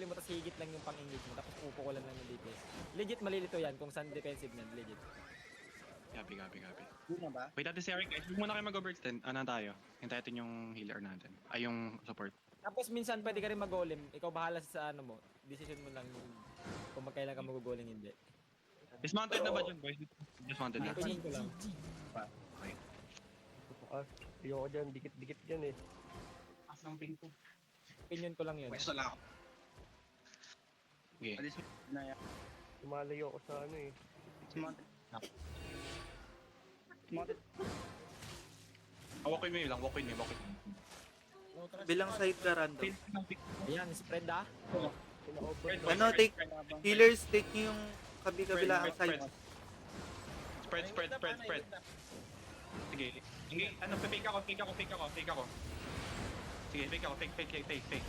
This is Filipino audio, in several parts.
uli mo, tapos higit lang yung pang-engage mo, tapos pupukulan lang yung DPS. Legit malilito yan kung saan defensive na, legit. Copy. Yun na ba? Wait natin si Eric guys. Huwag muna kayo mag-overextend. Ano tayo? Hintayin natin yung healer natin. Ay, yung support. Tapos minsan pwede ka rin mag-golem, ikaw bahala sa ano mo, decision mo lang kung magkailan ka mag-golem hindi. Dismounted na ba dyan boys? Dismounted na. Opinion ko lang. Ayoko dyan, dikit-dikit dyan eh. Asang ping ko. Opinion ko lang yun. Pwesto lang ako. Okay. Alis mo na yan. Lumalayo ako sa ano eh. Smoted. Smoted. Walk with me lang. Walk with me. Bilang side ka random. Ayan, spread ah. Pina-over Ano, take healers, take nyo yung kabi-kabila ang side. Spread. Sige. Hindi, ano, fake ako. Sige, fake ako. Fake.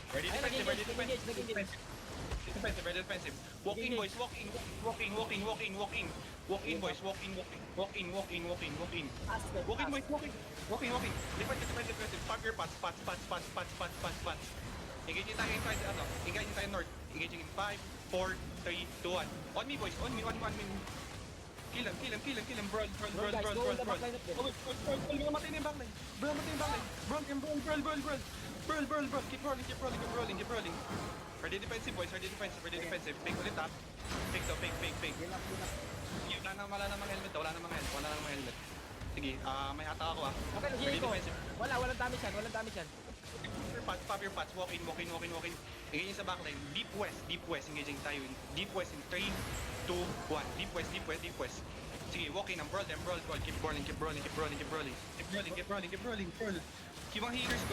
Ready Ay, defensive. Ready defensive. Walking boys, walking. Walk in boys, walk in. Walking boys, walking. Defensive. Pop your pots. Engaging tayo inside, engaging tayo north. Engaging in 5, 4, 3, 2, 1. On me boys, on me. Kill him. Brawl. Guys, go in the back line of them. Mamatay na yung backline. Brawl. Keep rolling. Ready defensive boys, ready defensive. Fake ulit ha. Fake. Wala namang helmet. Sige, may hata ako ah. Okay, Ready nag ko. defensive. Walang damage yan. Pop your pots, walk in. Engaging sa backline. Deep west, engaging tayo. Deep west in 3, 2, 1. Deep west. Sige, walk in, brawl. Keep rolling. Keep rolling. Yung mga healers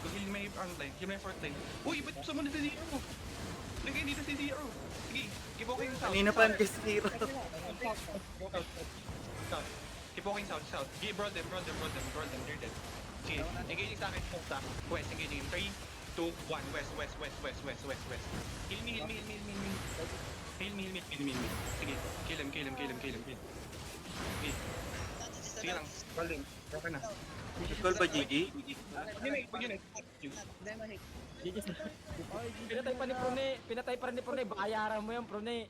ko, heal may frontline, heal may frontline. Uy, ba't sumunod si Zero? Lagay dito si Zero. Sige, keep walking south. Kanina pa ang zero. South. Keep walking south. Sige, brawl them, they're dead. Sige, engaging sa akin, west, engaging in 3, 2, 1, west. Heal me. Sige, kill him. Sige. Sige lang, rolling. Okay na. Call ba GG? Pinatay pa rin ni Prone. Bayaran mo yan, Prone.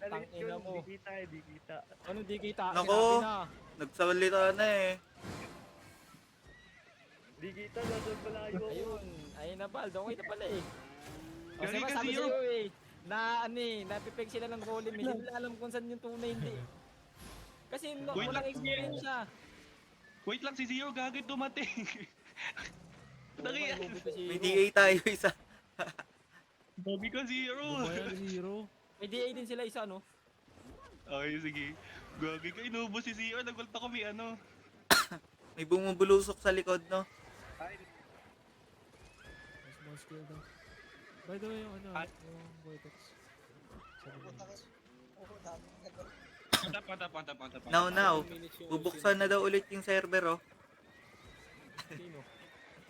Tangina mo. Di kita. Anong di kita? Nako. Sinabi na. Nagsalita na eh. Di kita, nandun malayo ako. Ayun na Bal. Okay na pala eh. O, Galing diba, ka, sabi Zero. sa'yo eh. Napipig sila ng golem eh. Hindi nila alam kung saan yung tunay hindi. Kasi Wait walang lang. experience siya. Wait lang, si Zero gagawin dumating. Nakiyan. May DA tayo isa. Bobby ka Zero. May DA din sila isa, no? Okay, sige. Gagi ka, inubos si Zero. Nagulta ko may ano. May bumubulusok sa likod, no? Small skill daw. By the way, yung ano, Ah. yung Vortex. 7 minutes. Pantap. Now. Bubuksan na daw ulit yung server, oh. Sino?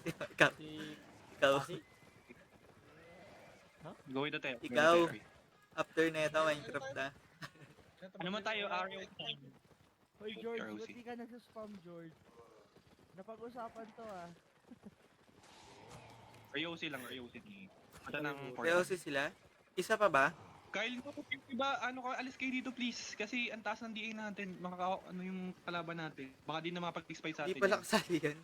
Ikaw. Si... Ikaw. Si? Go with the tail. Ikaw. After neta, Minecraft na. Ano man tayo, Ario? Hoy George, ROC. ba't di ka nagsuspam George? Napag-usapan to ah. ROC lang. Ito ng POC sila? Isa pa ba? Kyle, iba, ano ka, alis kayo dito please. Kasi ang taas ng DA natin. Ano yung kalaban natin. Baka di na makapag-spy sa atin. Hindi pala kasali yan.